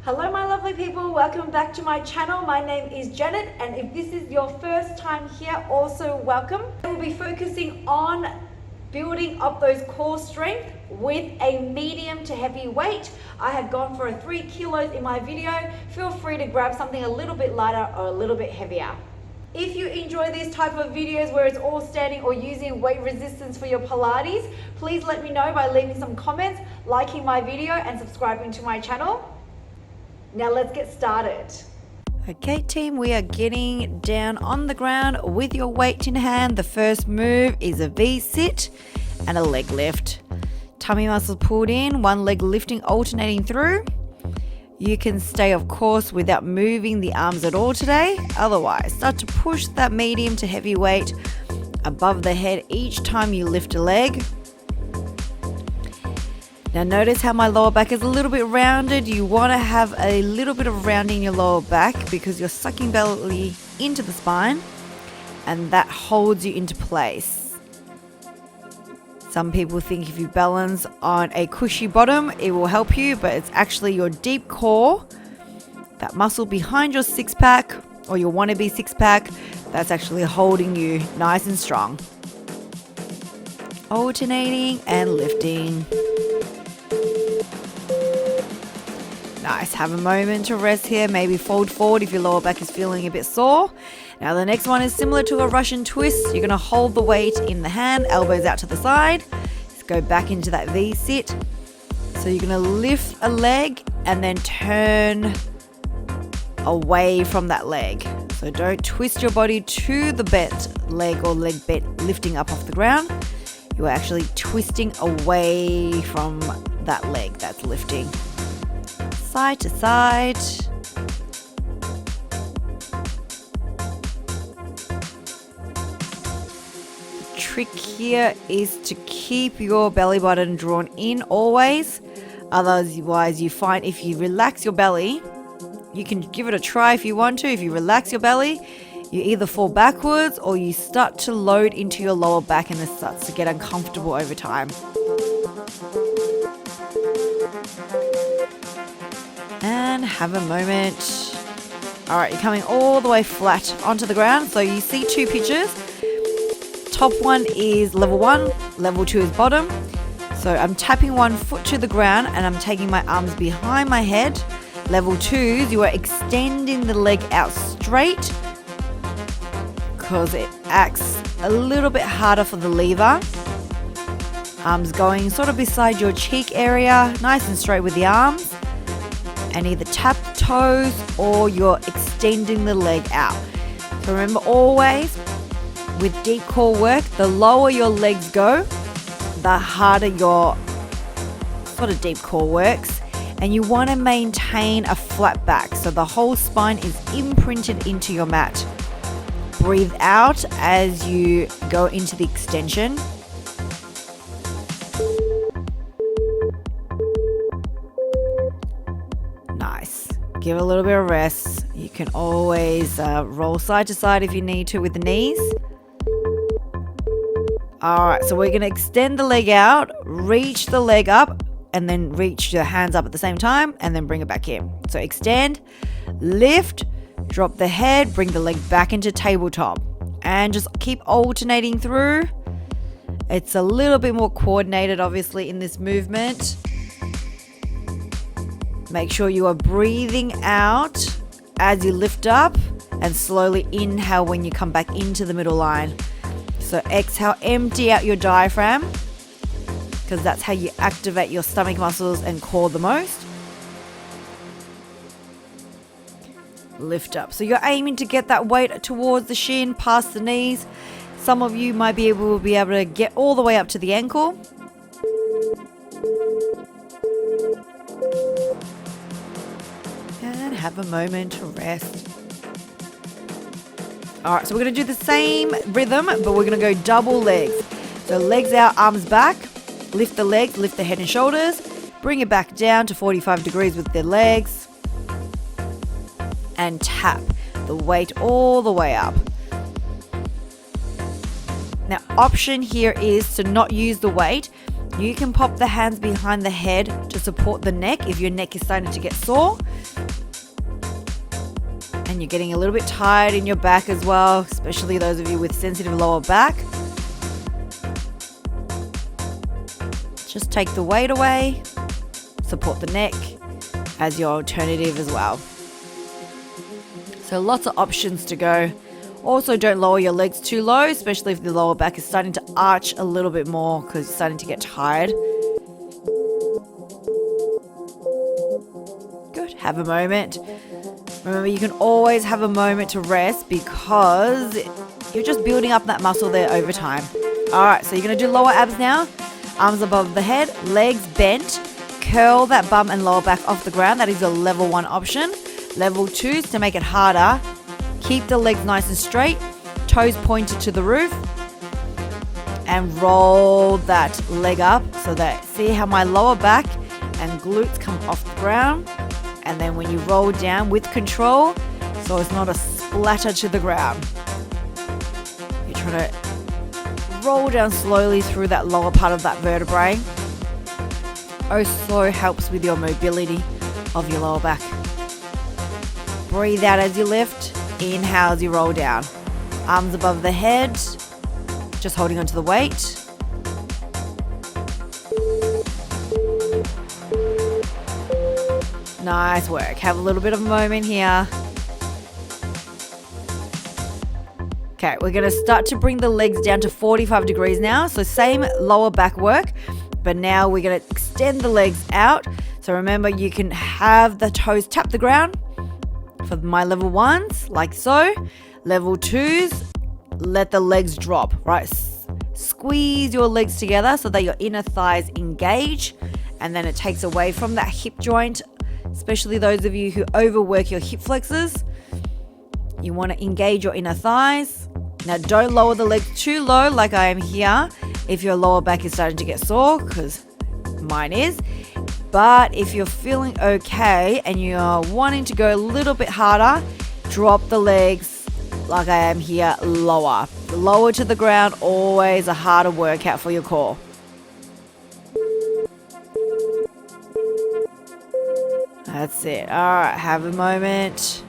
Hello my lovely people, welcome back to my channel. My name is Janet, and if this is your first time here, also welcome. We'll be focusing on building up those core strength with a medium to heavy weight. I have gone for a 3 kilos in my video. Feel free to grab something a little bit lighter or a little bit heavier. If you enjoy these type of videos where it's all standing or using weight resistance for your Pilates, please let me know by leaving some comments, liking my video and subscribing to my channel. Now let's get started. Okay team, we are getting down on the ground with your weight in hand. The first move is a V-sit and a leg lift. Tummy muscles pulled in, one leg lifting, alternating through. You can stay of course without moving the arms at all today. Otherwise, start to push that medium to heavy weight above the head each time you lift a leg. Now notice how my lower back is a little bit rounded. You want to have a little bit of rounding in your lower back because you're sucking belly into the spine and that holds you into place. Some people think if you balance on a cushy bottom, it will help you, but it's actually your deep core, that muscle behind your six pack or your wannabe six pack, that's actually holding you nice and strong. Alternating and lifting. Nice, have a moment to rest here, maybe fold forward if your lower back is feeling a bit sore. Now the next one is similar to a Russian twist. You're gonna hold the weight in the hand, elbows out to the side. Just go back into that V-sit. So you're gonna lift a leg and then turn away from that leg. So don't twist your body to the bent leg or leg bent lifting up off the ground. You are actually twisting away from that leg that's lifting. Side to side. The trick here is to keep your belly button drawn in always. Otherwise you find if you relax your belly, you can give it a try if you want to. If you relax your belly, you either fall backwards or you start to load into your lower back and it starts to get uncomfortable over time. And have a moment. All right, you're coming all the way flat onto the ground. So you see two pictures. Top one is level 1, level 2 is bottom. So I'm tapping one foot to the ground and I'm taking my arms behind my head. Level 2s, you are extending the leg out straight because it acts a little bit harder for the lever. Arms going sort of beside your cheek area, nice and straight with the arms. And either tap the toes or you're extending the leg out. So remember always, with deep core work, the lower your legs go, the harder your sort of deep core works. And you want to maintain a flat back so the whole spine is imprinted into your mat. Breathe out as you go into the extension. Nice. Give a little bit of rest. You can always roll side to side if you need to with the knees. All right, so we're going to extend the leg out, reach the leg up, and then reach your hands up at the same time, and then bring it back in. So extend, lift, drop the head, bring the leg back into tabletop, and just keep alternating through. It's a little bit more coordinated, obviously, in this movement. Make sure you are breathing out as you lift up and slowly inhale when you come back into the middle line. So exhale, empty out your diaphragm because that's how you activate your stomach muscles and core the most. Lift up. So you're aiming to get that weight towards the shin, past the knees. Some of you might be able to get all the way up to the ankle. And have a moment to rest. All right, so we're going to do the same rhythm, but we're going to go double legs. So legs out, arms back, lift the legs, lift the head and shoulders, bring it back down to 45 degrees with the legs, and tap the weight all the way up. Now, option here is to not use the weight. You can pop the hands behind the head to support the neck if your neck is starting to get sore. and you're getting a little bit tired in your back as well, especially those of you with sensitive lower back, just take the weight away, support the neck as your alternative as well. So lots of options to go. Also, don't lower your legs too low, especially if the lower back is starting to arch a little bit more because it's starting to get tired. Good. Have a moment. Remember, you can always have a moment to rest because you're just building up that muscle there over time. All right, so you're going to do lower abs now. Arms above the head, legs bent. Curl that bum and lower back off the ground. That is a level 1 option. Level 2 is to make it harder. Keep the legs nice and straight, toes pointed to the roof, and roll that leg up so that, see how my lower back and glutes come off the ground, and then when you roll down with control, so it's not a splatter to the ground. You're trying to roll down slowly through that lower part of that vertebrae. Also helps with your mobility of your lower back. Breathe out as you lift. Inhale as you roll down. Arms above the head, just holding onto the weight. Nice work. Have a little bit of a moment here. Okay, we're going to start to bring the legs down to 45 degrees now. So same lower back work, but now we're going to extend the legs out. So remember, you can have the toes tap the ground. For my level 1s, like so. Level 2s, let the legs drop, right? Squeeze your legs together so that your inner thighs engage, and then it takes away from that hip joint, especially those of you who overwork your hip flexors. You want to engage your inner thighs. Now don't lower the legs too low like I am here if your lower back is starting to get sore, because mine is. But if you're feeling okay and you're wanting to go a little bit harder, drop the legs like I am here, lower. Lower to the ground, always a harder workout for your core. That's it. All right, have a moment.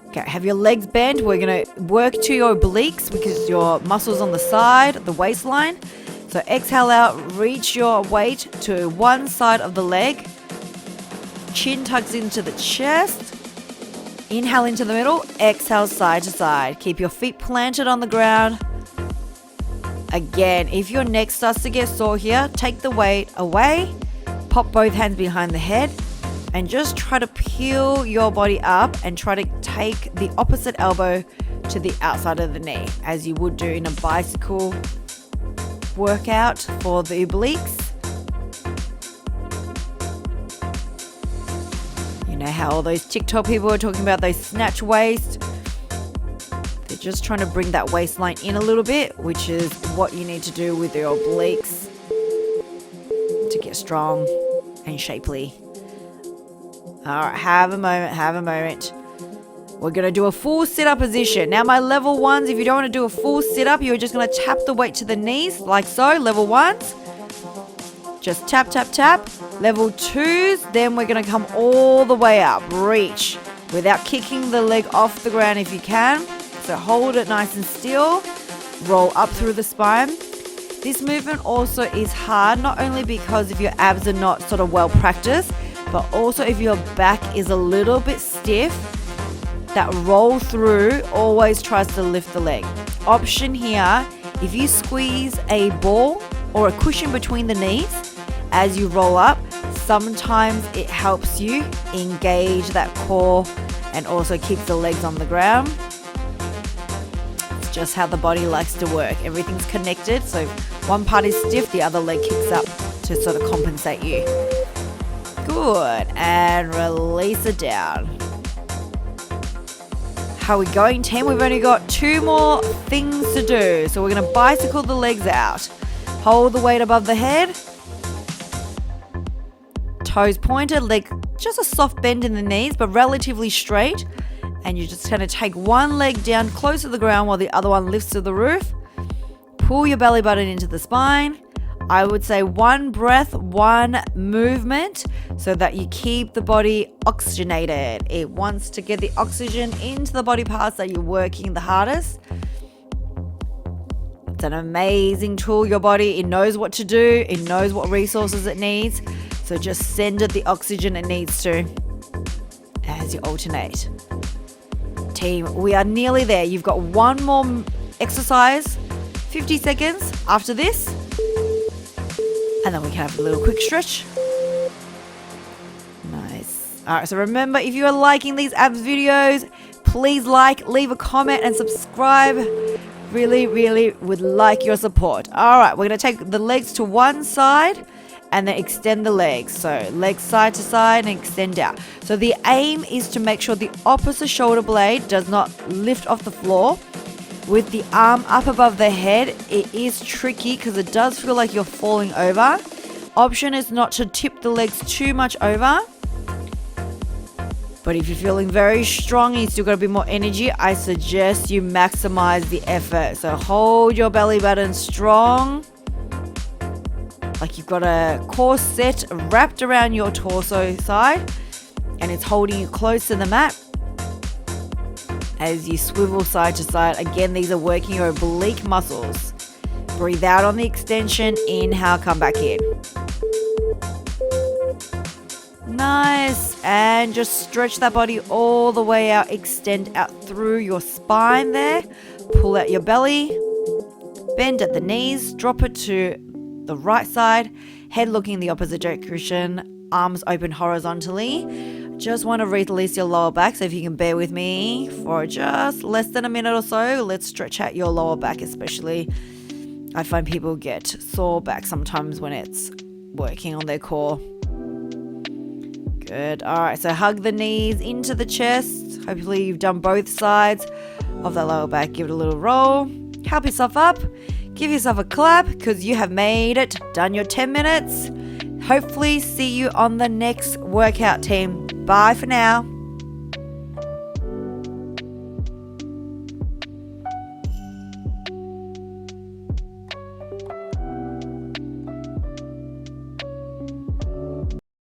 Okay, have your legs bent. We're going to work to your obliques because your muscles on the side, the waistline. So exhale out, reach your weight to one side of the leg. Chin tucks into the chest. Inhale into the middle, exhale side to side. Keep your feet planted on the ground. Again, if your neck starts to get sore here, take the weight away. Pop both hands behind the head and just try to peel your body up and try to take the opposite elbow to the outside of the knee, as you would do in a bicycle workout for the obliques. You know how all those TikTok people are talking about those snatch waist? They're just trying to bring that waistline in a little bit, which is what you need to do with your obliques to get strong and shapely. All right, have a moment. We're going to do a full sit-up position. Now, my level 1s, if you don't want to do a full sit-up, you're just going to tap the weight to the knees, like so, level 1s. Just tap, tap, tap. Level 2s, then we're going to come all the way up. Reach without kicking the leg off the ground if you can. So hold it nice and still. Roll up through the spine. This movement also is hard, not only because if your abs are not sort of well practiced, but also if your back is a little bit stiff. That roll through always tries to lift the leg. Option here, if you squeeze a ball or a cushion between the knees as you roll up, sometimes it helps you engage that core and also keeps the legs on the ground. It's just how the body likes to work. Everything's connected, so if one part is stiff, the other leg kicks up to sort of compensate you. Good, and release it down. How are we going, team? We've only got 2 more things to do. So we're going to bicycle the legs out. Hold the weight above the head. Toes pointed, leg just a soft bend in the knees, but relatively straight. And you're just going to take one leg down close to the ground while the other one lifts to the roof. Pull your belly button into the spine. I would say 1 breath, 1 movement, so that you keep the body oxygenated. It wants to get the oxygen into the body parts that you're working the hardest. It's an amazing tool, your body. It knows what to do. It knows what resources it needs. So just send it the oxygen it needs to as you alternate. Team, we are nearly there. You've got 1 more exercise, 50 seconds after this. And then we can have a little quick stretch. Nice. All right, so remember, if you are liking these abs videos, please like, leave a comment, and subscribe. Really, really would like your support. All right, we're going to take the legs to one side and then extend the legs. So legs side to side and extend out. So the aim is to make sure the opposite shoulder blade does not lift off the floor. With the arm up above the head, it is tricky because it does feel like you're falling over. Option is not to tip the legs too much over. But if you're feeling very strong and you still got a bit more energy, I suggest you maximize the effort. So hold your belly button strong. Like you've got a corset wrapped around your torso side and it's holding you close to the mat. As you swivel side to side, again, these are working your oblique muscles. Breathe out on the extension, inhale, come back in. Nice, and just stretch that body all the way out, extend out through your spine there. Pull out your belly, bend at the knees, drop it to the right side, head looking in the opposite direction, arms open horizontally. Just want to release your lower back, so if you can bear with me for just less than a minute or so, let's stretch out your lower back especially. I find people get sore back sometimes when it's working on their core. Good. All right, so hug the knees into the chest. Hopefully you've done both sides of that lower back. Give it a little roll. Help yourself up. Give yourself a clap because you have made it. Done your 10 minutes. Hopefully see you on the next workout, team. Bye for now.